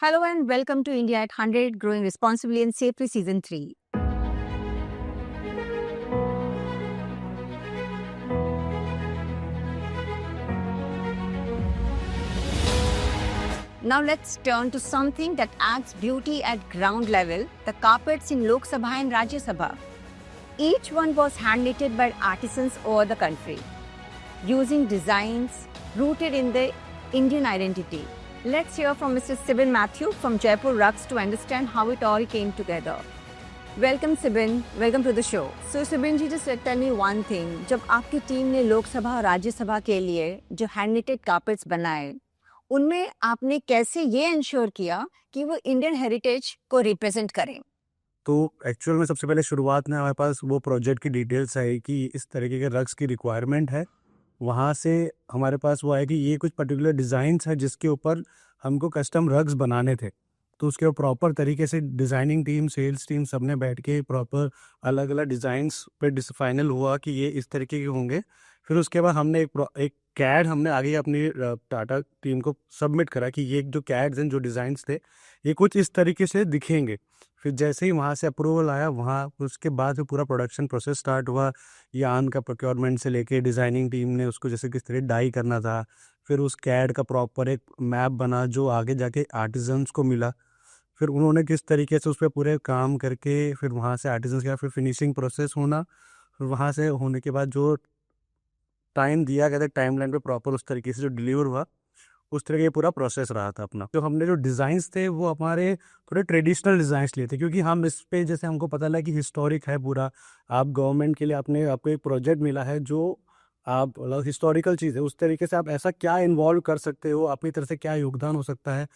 Hello and welcome to India at 100 Growing Responsibly and Safely Season 3. Now let's turn to something that adds beauty at ground level, the carpets in Lok Sabha and Rajya Sabha. Each one was hand-knitted by artisans over the country, using designs rooted in the Indian identity. Let's hear from Mr. Sibin Matthew from Jaipur Rugs to understand how it all came together. Welcome Sibin, welcome to the show. So Sibin ji, just tell me one thing. जब आपकी team ने लोकसभा और राज्यसभा के लिए जो hand-knitted carpets बनाए, उनमें आपने कैसे ये इंश्योर किया कि वो इंडियन हेरिटेज को रिप्रेजेंट करें? तो एक्चुअल में सबसे पहले शुरुआत में हमारे पास वो प्रोजेक्ट की डिटेल्स आई कि इस तरीके के रग्स की रिक्वायरमेंट है। वहाँ से हमारे पास वो आया कि ये कुछ पर्टिकुलर डिज़ाइंस है जिसके ऊपर हमको कस्टम रग्स बनाने थे। तो उसके प्रॉपर तरीके से डिज़ाइनिंग टीम, सेल्स टीम सब ने बैठ के प्रॉपर अलग-अलग डिज़ाइंस पे फाइनल हुआ कि ये इस तरीके के होंगे। फिर उसके बाद हमने एक कैड हमने आगे अपनी टाटा टीम को सबमिट करा कि ये जो कैड्स हैं, जो डिज़ाइंस थे, ये कुछ इस तरीके से दिखेंगे। फिर जैसे ही वहाँ से अप्रूवल आया, वहाँ उसके बाद जो पूरा प्रोडक्शन प्रोसेस स्टार्ट हुआ, यार्न का प्रोक्योरमेंट से लेके डिज़ाइनिंग टीम ने उसको जैसे किस तरह डाई करना था। फिर उस कैड का प्रॉपर एक मैप बना जो आगे जाके आर्टिजन्स को मिला। फिर उन्होंने किस तरीके से उस पे पूरे काम करके फिर वहाँ से आर्टिजन्स के फिर फिनिशिंग प्रोसेस होना। फिर वहाँ से होने के बाद जो टाइम दिया गया था टाइमलाइन पे प्रॉपर उस तरीके से जो डिलीवर हुआ, उस तरह का ये पूरा प्रोसेस रहा था अपना। तो हमने जो डिज़ाइंस थे वो हमारे थोड़े ट्रेडिशनल डिज़ाइंस लिए थे, क्योंकि हम इस पे जैसे हमको पता लगा कि हिस्टोरिक है पूरा। आप गवर्नमेंट के लिए आपको एक प्रोजेक्ट मिला है जो आप मतलब हिस्टोरिकल चीज़ है, उस तरीके से आप ऐसा क्या इन्वॉल्व कर सकते हो, अपनी तरफ से क्या योगदान हो सकता है।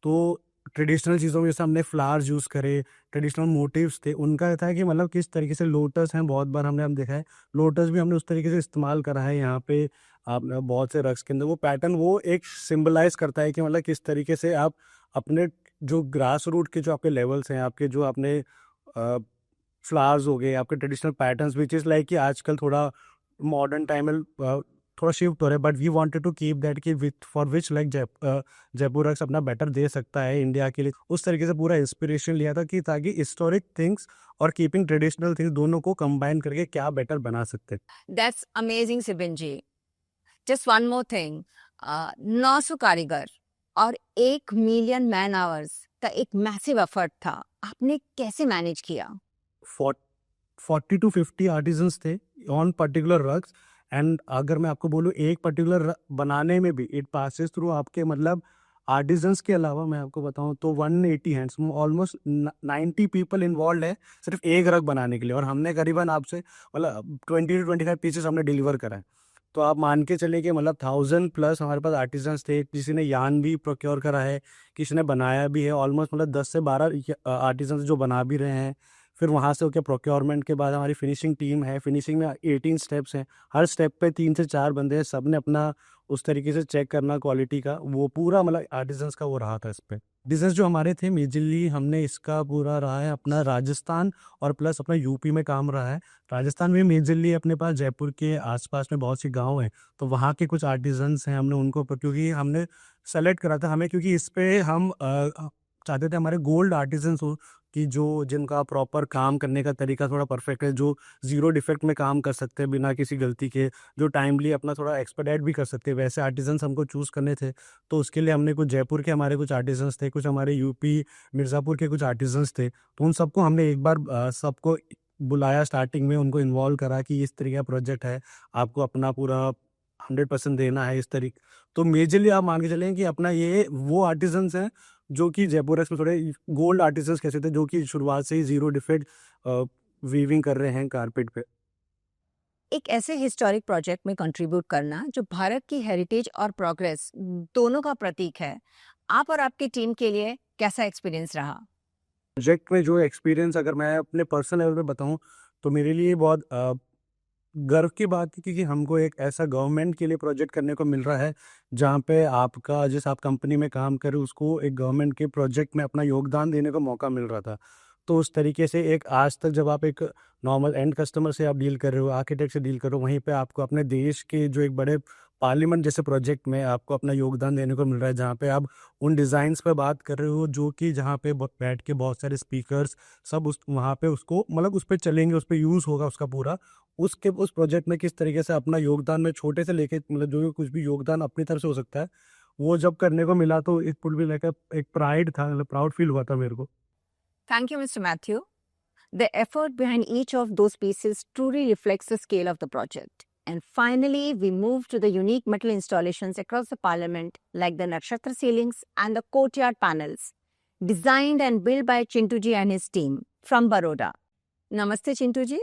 तो ट्रेडिशनल चीज़ों में जैसे हमने फ्लावर्स यूज़ करे, ट्रेडिशनल मोटिव्स थे, उनका था कि मतलब किस तरीके से लोटस हैं, बहुत बार हम देखा है, लोटस भी हमने उस तरीके से इस्तेमाल करा है यहाँ पे। आपने बहुत से रग्स के अंदर वो पैटर्न वो एक सिंबलाइज़ करता है कि मतलब किस तरीके से आप अपने जो ग्रास रूट के जो आपके लेवल्स हैं, आपके जो आपने फ्लावर्स हो गए, आपके traditional patterns, which is like कि आजकल थोड़ा मॉडर्न टाइम में थोड़ा शिफ्ट हो रहा है, but we wanted to keep that कि with for which like Jaipur rugs अपना बेटर दे सकता है इंडिया के लिए। उस तरीके से पूरा इंस्पिरेशन लिया था कि ताकि हिस्टोरिक थिंग्स और कीपिंग ट्रेडिशनल थिंग्स दोनों को कंबाइन करके क्या बेटर बना सकते हैं। That's amazing Sibin ji. Just one more thing. 900 कारीगर और 1 मिलियन मैन आवर्स का एक मैसिव एफर्ट था। आपने कैसे मैनेज किया? 40 to 50 आर्टिजन्स थे ऑन पर्टिकुलर रग्स। एंड अगर मैं आपको बोलूँ एक पर्टिकुलर बनाने में भी इट पासेस थ्रू आपके मतलब आर्टिजन्स के अलावा मैं आपको बताऊं तो 180 हैंड्स, ऑलमोस्ट 90 पीपल इन्वॉल्व है सिर्फ एक रग बनाने के लिए। और हमने करीबन आपसे मतलब 20 to 25 पीसेस हमने डिलीवर करा है। तो आप मान के चले कि मतलब 1000+ हमारे पास आर्टिजन्स थे। किसी ने यान भी प्रोक्योर करा है, किसी ने बनाया भी है। ऑलमोस्ट मतलब 10 से 12 आर्टिजन्स जो बना भी रहे हैं। फिर वहाँ से होकर प्रोक्योरमेंट के बाद हमारी फिनिशिंग टीम है। फिनिशिंग में 18 स्टेप्स हैं, हर स्टेप पे 3 से 4 बंदे हैं। सब ने अपना उस तरीके से चेक करना क्वालिटी का, वो पूरा मतलब आर्टिजन्स का वो रहा था इस पे। डिज़ाइंस जो हमारे थे मेजरली हमने इसका पूरा रहा है अपना राजस्थान और प्लस अपना यूपी में काम रहा है। राजस्थान में मेजरली अपने पास जयपुर के आसपास में बहुत सी गांव हैं, तो वहाँ के कुछ आर्टिजन्स हैं। हमने उनको क्योंकि हमने सेलेक्ट करा था हमें, क्योंकि इस पे हम चाहते थे हमारे गोल्ड आर्टिजन्स हो कि जो जिनका प्रॉपर काम करने का तरीका थोड़ा परफेक्ट है, जो ज़ीरो डिफेक्ट में काम कर सकते हैं बिना किसी गलती के, जो टाइमली अपना थोड़ा एक्सपेडाइट भी कर सकते हैं, वैसे आर्टिजन्स हमको चूज़ करने थे। तो उसके लिए हमने कुछ जयपुर के हमारे कुछ आर्टिजन्स थे, कुछ हमारे यूपी मिर्ज़ापुर के कुछ आर्टिजन्स थे। तो उन सबको हमने एक बार सबको बुलाया, स्टार्टिंग में उनको इन्वॉल्व करा कि इस तरीके का प्रोजेक्ट है, आपको अपना पूरा 100% देना है इस तरीके। तो मेजरली आप मान के चलें कि अपना ये वो आर्टिजन्स हैं जो कि जयपुर रग्स में थोड़े गोल्ड आर्टिजन्स कह सकते हैं, जो कि शुरुआत से ही ज़ीरो डिफेक्ट वीविंग कर रहे हैं कारपेट पे। एक ऐसे हिस्टोरिक प्रोजेक्ट में कंट्रीब्यूट करना जो भारत की हेरिटेज और प्रोग्रेस दोनों का प्रतीक है, आप और आपकी टीम के लिए कैसा एक्सपीरियंस रहा? प्रोजेक्ट में जो एक्सपीरियंस अगर मैं अपने पर्सनल लेवल पे बताऊँ, तो मेरे लिए बहुत गर्व की बात है, क्योंकि हमको एक ऐसा गवर्नमेंट के लिए प्रोजेक्ट करने को मिल रहा है, जहाँ पे आपका जिस आप कंपनी में काम कर रहे हो उसको एक गवर्नमेंट के प्रोजेक्ट में अपना योगदान देने का मौका मिल रहा था। तो उस तरीके से एक आज तक जब आप एक नॉर्मल एंड कस्टमर से आप डील कर रहे हो, आर्किटेक्ट से डील कर रहे हो, वहीं पे आपको अपने देश के जो एक बड़े पार्लियामेंट जैसे प्रोजेक्ट में आपको अपना योगदान देने को मिल रहा है, जहाँ पे आप उन डिज़ाइंस पे बात कर रहे हो जो कि जहाँ पे बैठ के बहुत सारे स्पीकर्स सब उस वहाँ पे उसको मतलब उस पे चलेंगे, उस पे यूज़ होगा उसका पूरा। उसके उस प्रोजेक्ट में किस तरीके से अपना योगदान मैं छोटे से लेके मतलब जो भी कुछ भी योगदान अपनी तरफ से हो सकता है, वो जब करने को मिला तो इट वुड बी लाइक एक प्राइड था, मतलब प्राउड फील हुआ था मेरे को। Thank you, Mr. Matthew. The effort behind each of those pieces truly reflects the scale of the project. And finally, we move to the unique metal installations across the parliament, like the Nakshatra ceilings and the courtyard panels, designed and built by Chintuji and his team from Baroda. Namaste, Chintuji.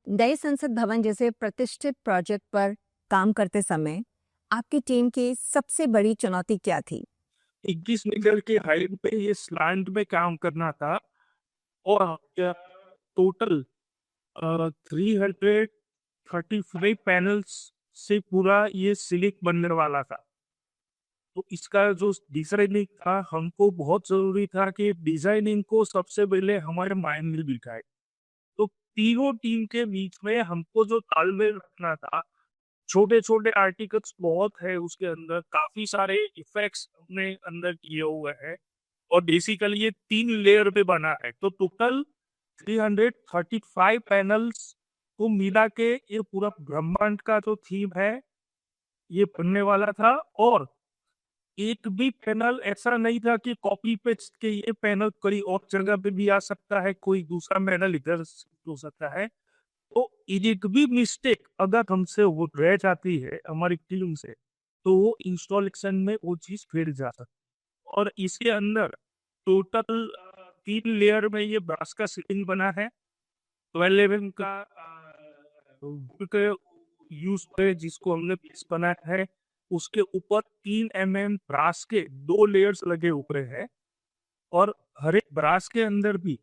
नए संसद भवन जैसे प्रतिष्ठित project पर काम करते समय आपकी टीम की सबसे बड़ी चुनौती क्या थी? 21 मीटर की हाइट पे ये स्लैंट में काम करना था और टोटल 335 पैनल्स से पूरा ये सिलिक बनने वाला था। तो इसका जो डिजाइनिंग था, हमको बहुत जरूरी था कि डिजाइनिंग को सबसे पहले हमारे माइंड में बिठाए। तो तीनों टीम के बीच में हमको जो तालमेल रखना था, छोटे छोटे आर्टिकल्स बहुत है उसके अंदर, काफी सारे इफेक्ट्स हमने अंदर किए हुए हैं और बेसिकली ये 3 लेयर पे बना है। तो टोटल 335 पैनल्स को मिला के ये पूरा ब्रह्मांड का जो थीम है ये बनने वाला था। और एक भी पैनल ऐसा नहीं था कि कॉपी पेस्ट के ये पैनल कोई और जगह पे भी आ सकता है, कोई दूसरा पैनल इधर शिफ्ट हो सकता है। तो एक भी मिस्टेक अगर हमसे वो रह जाती है हमारी टीम से, तो वो इंस्टॉलेशन में वो चीज फिर जा सकती है। और इसके अंदर टोटल 3 लेयर में ये ब्रास का सीलिंग बना है। 12 mm का यूज पे जिसको हमने पीस बनाया है, उसके ऊपर 3 mm ब्रास के 2 लेयर्स लगे हुए हैं। और हर एक ब्रास के अंदर भी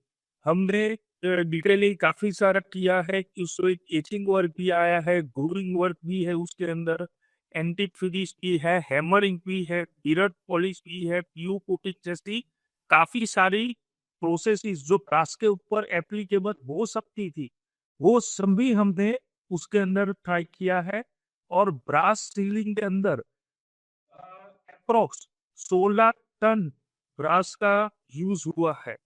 हमने डिटेलिंग काफी सारा किया है कि उसमें एचिंग वर्क भी आया है, ग्रूविंग वर्क भी है उसके अंदर, एंटीक फिनिश भी है, हैमरिंग भी है, मिरर पॉलिश भी है, पीयू कोटिंग जैसी काफी सारी प्रोसेसेस जो ब्रास के ऊपर एप्लीकेबल हो सकती थी, वो सभी हमने उसके अंदर ट्राई किया है। और ब्रास सीलिंग के अंदर अप्रोक्स 16 टन ब्रास का यूज हुआ है।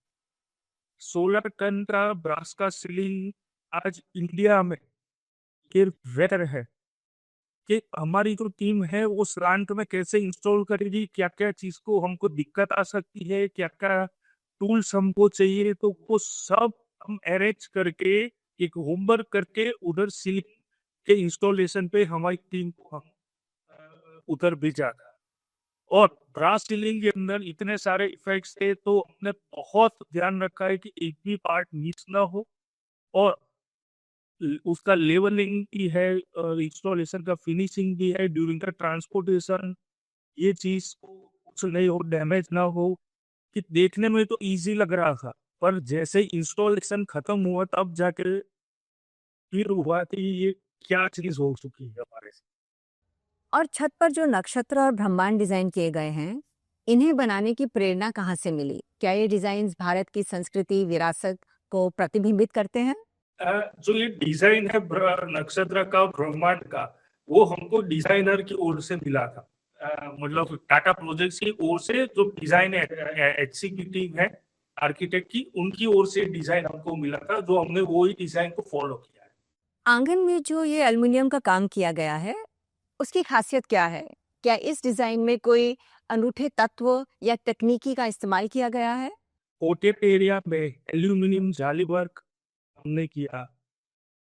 16 टन का ब्रास का सीलिंग आज इंडिया में ये रेयर है कि हमारी जो टीम है वो स्लांट में कैसे इंस्टॉल करेगी, क्या क्या चीज को हमको दिक्कत आ सकती है, क्या क्या टूल्स हमको चाहिए, तो वो सब हम अरेंज करके एक होमवर्क करके उधर सीलिंग के इंस्टॉलेशन पे हमारी टीम को हम उधर भेजा था। और ब्रास सीलिंग के अंदर इतने सारे इफेक्ट्स थे, तो हमने बहुत ध्यान रखा है कि एक भी पार्ट मिस ना हो। और उसका लेवलिंग भी है, इंस्टॉलेशन का फिनिशिंग भी है ड्यूरिंग द ट्रांसपोर्टेशन। ये चीज कुछ नहीं हो, डैमेज ना हो। कि देखने में तो इजी लग रहा था, पर जैसे इंस्टॉलेशन खत्म हुआ तब जाके फिर हुआ कि ये क्या चीज हो चुकी है हमारे से। और छत पर जो नक्षत्र और ब्रह्मांड डिजाइन किए गए हैं, इन्हें बनाने की प्रेरणा कहाँ से मिली? क्या ये डिजाइन्स भारत की संस्कृति विरासत को प्रतिबिंबित करते हैं? जो ये डिजाइन है नक्षत्र का, ब्रह्मांड का, वो हमको डिजाइनर की ओर से मिला था। मतलब टाटा प्रोजेक्ट्स की ओर से जो डिजाइन एग्जीक्यूटिव है आर्किटेक्ट की, उनकी ओर से डिजाइन हमको मिला था, जो हमने वही डिजाइन को फॉलो किया है। आंगन में जो ये एल्युमिनियम का काम किया गया है, उसकी खासियत क्या है? क्या इस डिजाइन में कोई अनूठे तत्व या तकनीकी का इस्तेमाल किया गया है? कोटेड एरिया में एल्यूमिनियम जाली वर्क हमने किया।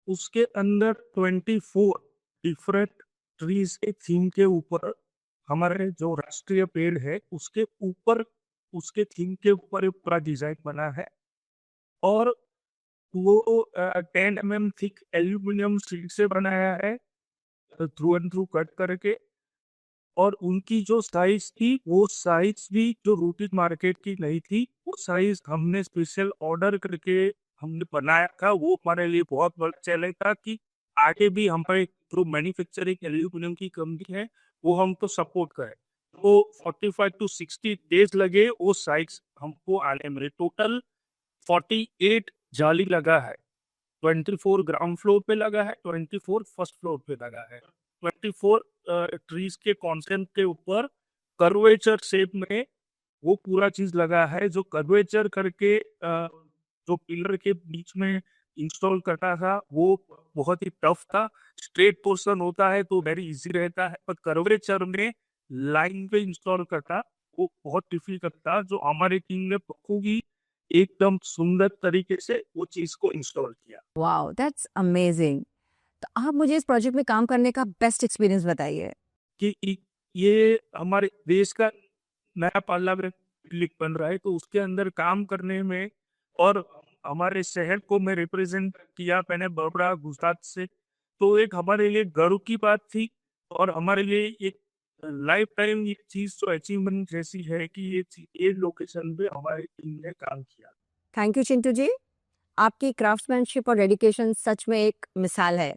उसके अंदर 24 डिफरेंट ट्रीज के थीम के ऊपर, हमारे जो राष्ट्रीय पेड़ है उसके ऊपर, उसके थीम के ऊपर एक पूरा डिजाइन बना है। और वो 10 mm थिक एल्यूमिनियम शीट से बनाया है, थ्रू एंड थ्रू कट करके। और उनकी जो साइज थी, वो साइज भी जो रूटेड मार्केट की नहीं थी, वो साइज हमने स्पेशल ऑर्डर करके हमने बनाया था। वो हमारे लिए बहुत बड़ा चैलेंज था कि आगे भी हमारे जो मैन्युफैक्चरिंग एल्यूमिनियम की कंपनी है वो हमको सपोर्ट करे। तो 45 to 60 डेज लगे वो साइज हमको आने में। टोटल 48 जाली लगा है, 24 ग्राउंड फ्लोर पे लगा है, 24 फर्स्ट फ्लोर पे लगा है। 24 ट्रीज के कॉन्सेंट के ऊपर कर्वेचर शेप में वो पूरा चीज लगा है, जो कर्वेचर करके जो पिलर के बीच में इंस्टॉल करना था वो बहुत ही टफ था। स्ट्रेट पोर्शन होता है तो वेरी इजी रहता है, पर कर्वेचर में लाइन पे इंस्टॉल करना वो बहुत डिफिकल्ट था, जो हमारी टीम ने बखूबी एकदम सुंदर तरीके से वो चीज को इंस्टॉल किया। Wow, that's amazing. तो आप मुझे इस प्रोजेक्ट में काम करने का बेस्ट एक्सपीरियंस बताइए। कि ये हमारे देश का नया पार्लियामेंट बन रहा है, तो उसके अंदर काम करने में, और हमारे शहर को मैं रिप्रेजेंट किया, मैंने बड़ोड़ा गुजरात से, तो एक हमारे लिए गर्व की बात थी, और हमारे लिए एक लाइफ टाइम ये चीज तो अचीवमेंट जैसी है कि ये लोकेशन पे हमारी टीम ने काम किया। थैंक यू चिंटू जी, आपकी क्राफ्ट्समैनशिप और डेडिकेशन सच में एक मिसाल है।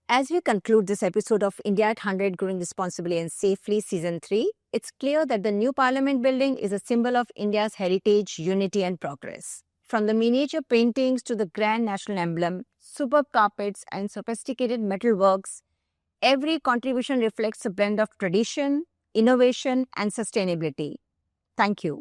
As we conclude this episode of India at 100 Growing Responsibly and Safely Season 3, it's clear that the new Parliament building is a symbol of India's heritage, unity and progress. From the miniature paintings to the grand national emblem, superb carpets and sophisticated metalworks, every contribution reflects a blend of tradition, innovation and sustainability. Thank you.